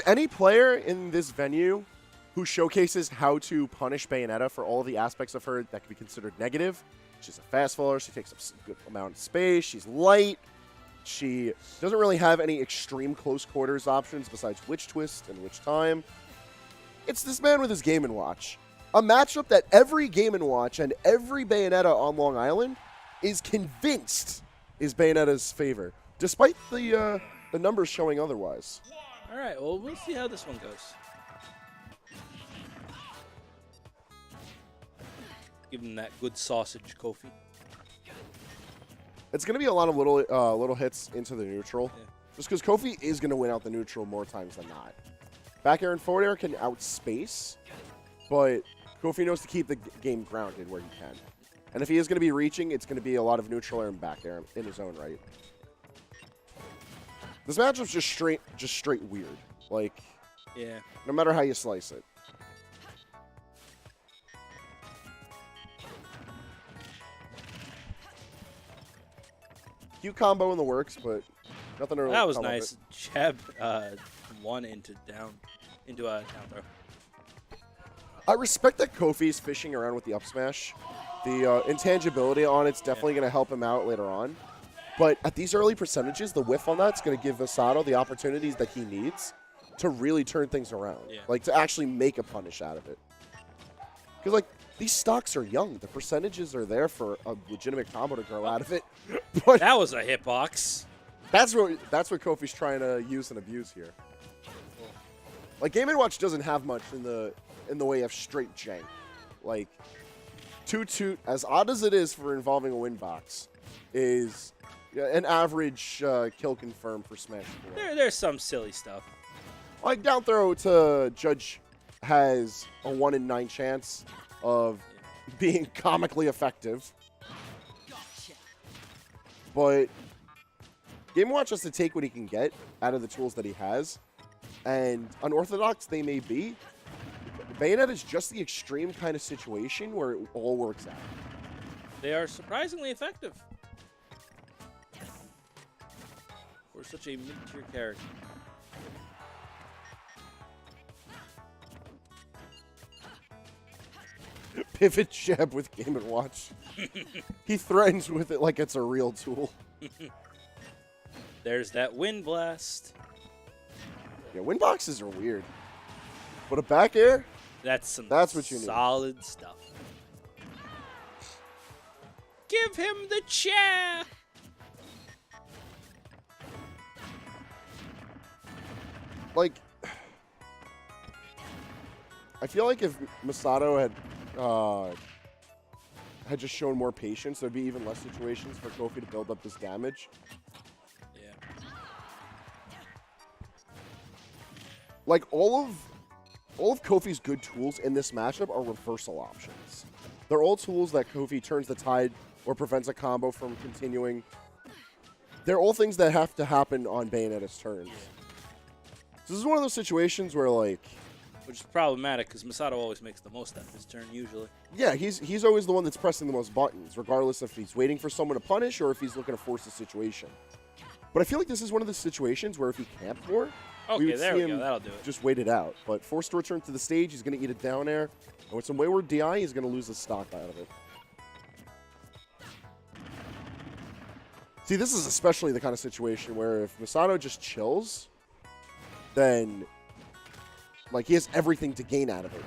any player in this venue who showcases how to punish Bayonetta for all of the aspects of her that can be considered negative. She's a fast faller. She takes up a good amount of space. She's light. She doesn't really have any extreme close quarters options besides Witch Twist and Witch Time. It's this man with his Game & Watch. A matchup that every Game & Watch and every Bayonetta on Long Island is convinced is Bayonetta's favor, despite the numbers showing otherwise. All right, well, we'll see how this one goes. Give him that good sausage, Kofi. It's going to be a lot of little hits into the neutral, Yeah. just because Kofi is going to win out the neutral more times than not. Back air and forward air can outspace, but Kofi knows to keep the game grounded where he can. And if he is going to be reaching, it's going to be a lot of neutral air and back air in his own right. This matchup's just straight weird. Like, Yeah. no matter how you slice it. Cute combo in the works, but nothing to really That was come of nice. it. Jab one into a down throw. I respect that Kofi's fishing around with the up smash. The intangibility on it's definitely going to help him out later on. But at these early percentages, the whiff on that's going to give Masato the opportunities that he needs to really turn things around. Yeah. Like, to actually make a punish out of it. Because, like, these stocks are young. The percentages are there for a legitimate combo to grow out of it. But That was a hitbox. that's what Kofi's trying to use and abuse here. Like, Game & Watch doesn't have much in the way of straight jank. Like, toot, as odd as it is for involving a win box, is an average kill confirm for Smash 4. There's some silly stuff. Like, down throw to Judge has a 1 in 9 chance of being comically effective. But Game & Watch has to take what he can get out of the tools that he has. And unorthodox they may be, Bayonetta is just the extreme kind of situation where it all works out. They are surprisingly effective for such a mid-tier character. Pivot jab with Game & Watch. He threatens with it like it's a real tool. There's that wind blast. Yeah, win boxes are weird. But a back air? That's That's what you need. solid stuff. Give him the chair. Like, I feel like if Masato had just shown more patience, there'd be even less situations for Kofi to build up this damage. Yeah. Like, all of Kofi's good tools in this matchup are reversal options. They're all tools that Kofi turns the tide or prevents a combo from continuing. They're all things that have to happen on Bayonetta's turns. So this is one of those situations where, like, Which is problematic because Masato always makes the most out of his turn usually. yeah, he's always the one that's pressing the most buttons, regardless if he's waiting for someone to punish or if he's looking to force a situation. But I feel like this is one of the situations where if he camped more, Okay, would there see we him go. That'll do it. just wait it out. But forced to return to the stage, he's going to eat a down air. And with some wayward DI, he's going to lose the stock out of it. See, this is especially the kind of situation where if Masato just chills, then, like, he has everything to gain out of it.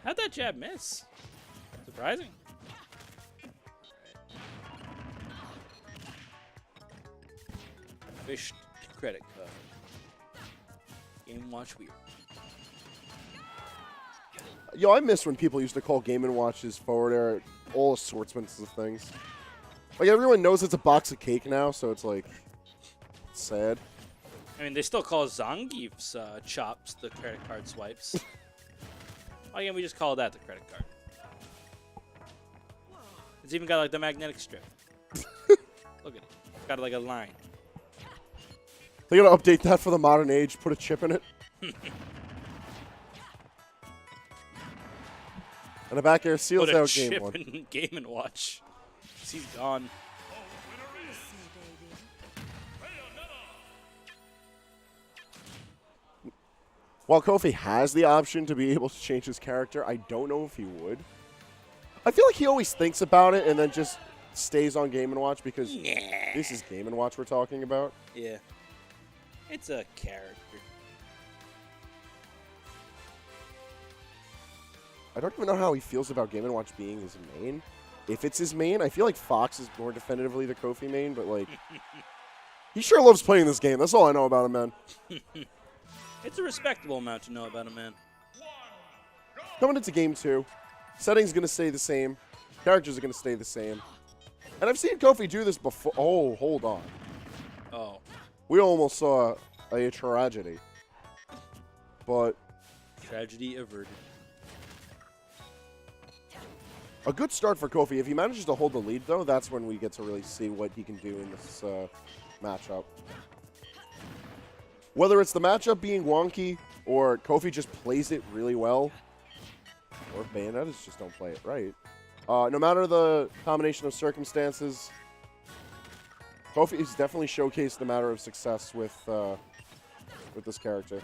How'd that jab miss? Surprising. Fished credit card. Game Watch weird. Yo, I miss when people used to call Game & Watch's forward air all assortments of things. Like, everyone knows it's a box of cake now, so it's like, it's sad. I mean, they still call Zangief's chops the credit card swipes. Why can't we just call that the credit card? It's even got like the magnetic strip. Look at it. It's got like a line. They gotta update that for the modern age, put a chip in it. And a back air seals Put a out chip game one. in Game & Watch. He's gone. While Kofi has the option to be able to change his character, I don't know if he would. I feel like he always thinks about it and then just stays on Game & Watch because this is Game & Watch we're talking about. Yeah. It's a character. I don't even know how he feels about Game & Watch being his main. If it's his main, I feel like Fox is more definitively the Kofi main, but like, he sure loves playing this game. That's all I know about him, man. It's a respectable amount to know about a man. Coming into game 2, settings going to stay the same. Characters are going to stay the same. And I've seen Kofi do this before. Oh, hold on. Oh. We almost saw a tragedy. But Tragedy averted. a good start for Kofi. If he manages to hold the lead, though, that's when we get to really see what he can do in this matchup. Whether it's the matchup being wonky or Kofi just plays it really well, or Bayonettas just don't play it right. No matter the combination of circumstances, Kofi has definitely showcased the matter of success with this character.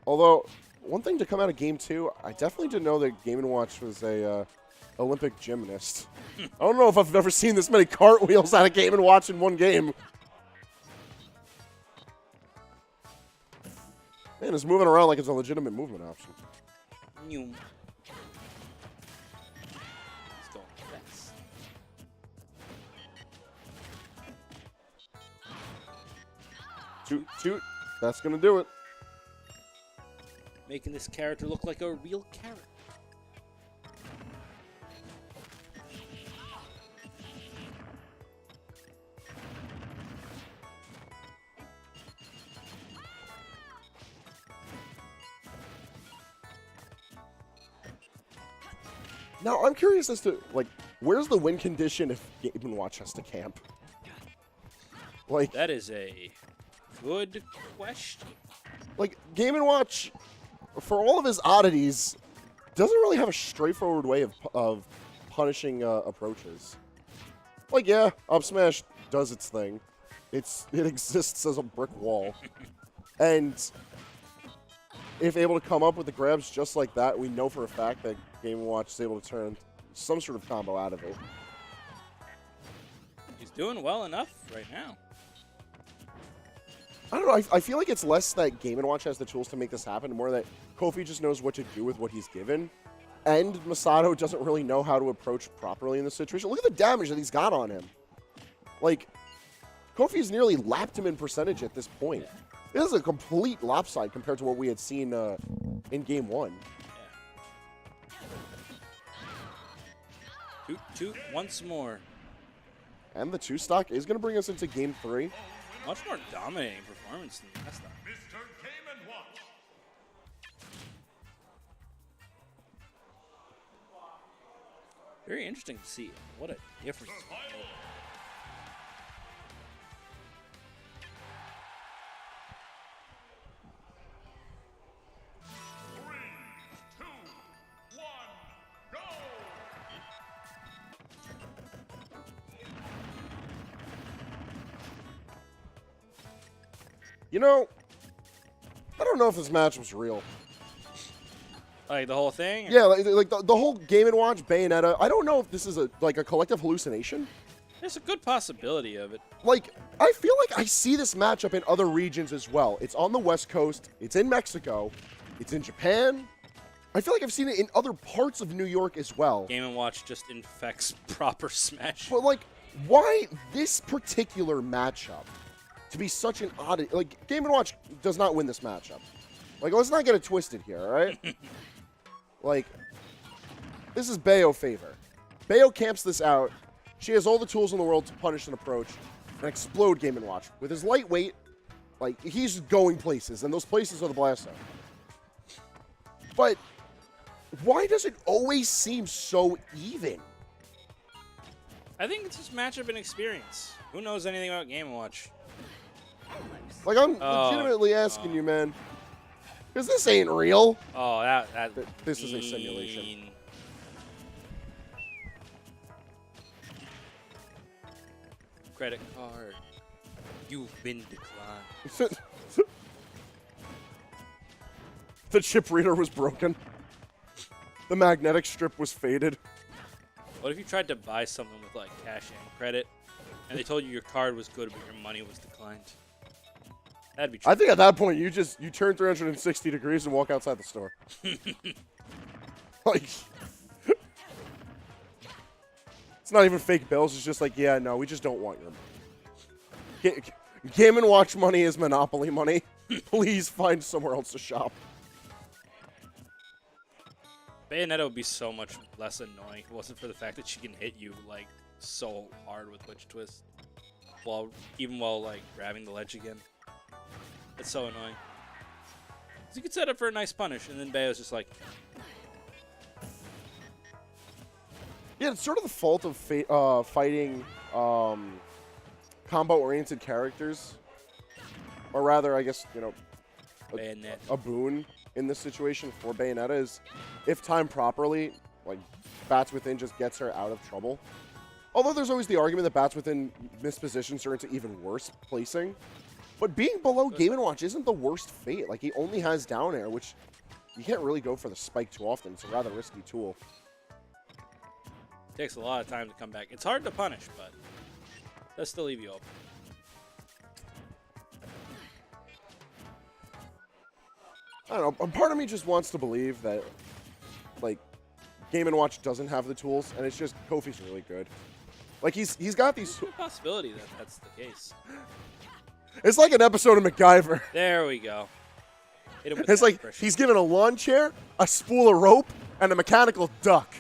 Although, one thing to come out of Game 2, I definitely didn't know that Game & Watch was a Olympic gymnast. I don't know if I've ever seen this many cartwheels out of Game & Watch in one game. Man, it's moving around like it's a legitimate movement option. Let's go fast. Toot, toot. That's going to do it. Making this character look like a real character. Now, I'm curious as to, like, where's the win condition if Game & Watch has to camp? Like, That is a good question. like Game & Watch, for all of his oddities, doesn't really have a straightforward way of punishing approaches. Like, yeah, up smash does its thing. It exists as a brick wall. And if able to come up with the grabs just like that, we know for a fact that Game & Watch is able to turn some sort of combo out of it. He's doing well enough right now. I don't know. I feel like it's less that Game & Watch has the tools to make this happen, more that Kofi just knows what to do with what he's given. And Masato doesn't really know how to approach properly in this situation. Look at the damage that he's got on him. Like, Kofi's nearly lapped him in percentage at this point. This is a complete lopside compared to what we had seen in Game 1. Toot, toot, once more. And the 2-stock is going to bring us into Game 3. Much more dominating performance than last time. Mr. Game & Watch. Very interesting to see what a difference. You know, I don't know if this match was real. Like the whole thing? Yeah, like the whole Game & Watch, Bayonetta, I don't know if this is a collective hallucination. There's a good possibility of it. Like, I feel like I see this matchup in other regions as well. It's on the West Coast. It's in Mexico. It's in Japan. I feel like I've seen it in other parts of New York as well. Game & Watch just infects proper Smash. But, like, why this particular matchup to be such an odd... Like, Game & Watch does not win this matchup. Like, let's not get it twisted here, all right? Like, this is Bayo favor. Bayo camps this out. She has all the tools in the world to punish an approach and explode Game & Watch. With his lightweight, like, he's going places, and those places are the blast zone. But why does it always seem so even? I think it's just matchup and experience. Who knows anything about Game & Watch? Like, I'm legitimately asking you, man. Because this ain't real. Oh, This is a simulation. Credit card. You've been declined. The chip reader was broken. The magnetic strip was faded. What if you tried to buy something with like cash and credit, and they told you your card was good, but your money was declined? That'd be true. I think at that point you turn 360 degrees and walk outside the store. Like, it's not even fake bills. It's just like, yeah, no, we just don't want your money. Game & Watch money is Monopoly money. Please find somewhere else to shop. Bayonetta would be so much less annoying if it wasn't for the fact that she can hit you like so hard with Witch Twist, even while like grabbing the ledge again. It's so annoying. So you could set up for a nice punish, and then Bayo's just like, yeah, it's sort of the fault of fighting combo-oriented characters, or rather, I guess, you know, a boon in this situation for Bayonetta is if timed properly, like Bats Within just gets her out of trouble. Although there's always the argument that Bats Within mispositions her into even worse placing. But being below Game & Watch isn't the worst fate. Like, he only has down air, which you can't really go for the spike too often. It's a rather risky tool. takes a lot of time to come back. It's hard to punish, but does still leave you open. I don't know. Part of me just wants to believe that, like, Game & Watch doesn't have the tools, and it's just Kofi's really good. Like, he's got these... There's a possibility that that's the case. It's like an episode of MacGyver. There we go. It's like he's given a lawn chair, a spool of rope, and a mechanical duck.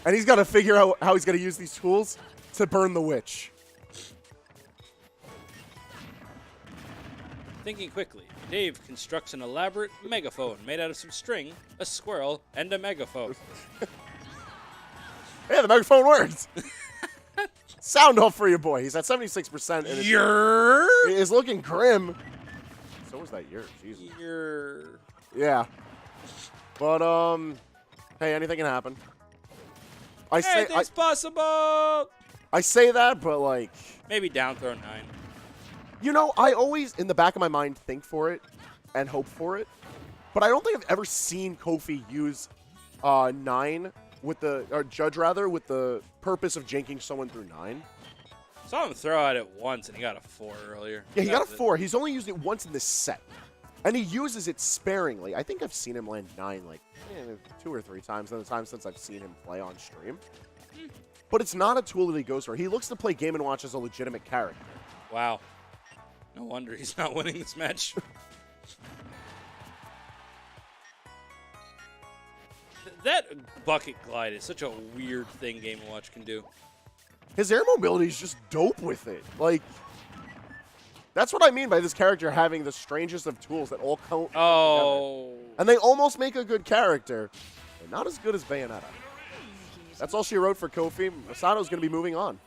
And he's got to figure out how he's going to use these tools to burn the witch. Thinking quickly, Dave constructs an elaborate megaphone made out of some string, a squirrel, and a megaphone. Yeah, the megaphone works. Sound off for you, boy. He's at 76%. And it's looking grim. So was that year. Jesus. Yeah. But, hey, anything can happen. Anything's possible! I say that, but, like... Maybe down throw 9. You know, I always, in the back of my mind, think for it and hope for it. But I don't think I've ever seen Kofi use 9 with the, or Judge rather, with the purpose of janking someone through 9. Saw him throw at it once, and he got a 4 earlier. Yeah, he got a 4. He's only used it once in this set. And he uses it sparingly. I think I've seen him land 9 like 2 or 3 times in the time since I've seen him play on stream. But it's not a tool that he goes for. He looks to play Game & Watch as a legitimate character. Wow. No wonder he's not winning this match. That bucket glide is such a weird thing Game & Watch can do. His air mobility is just dope with it. Like, that's what I mean by this character having the strangest of tools that all come together. And they almost make a good character, but not as good as Bayonetta. That's all she wrote for Kofi. Masato's going to be moving on.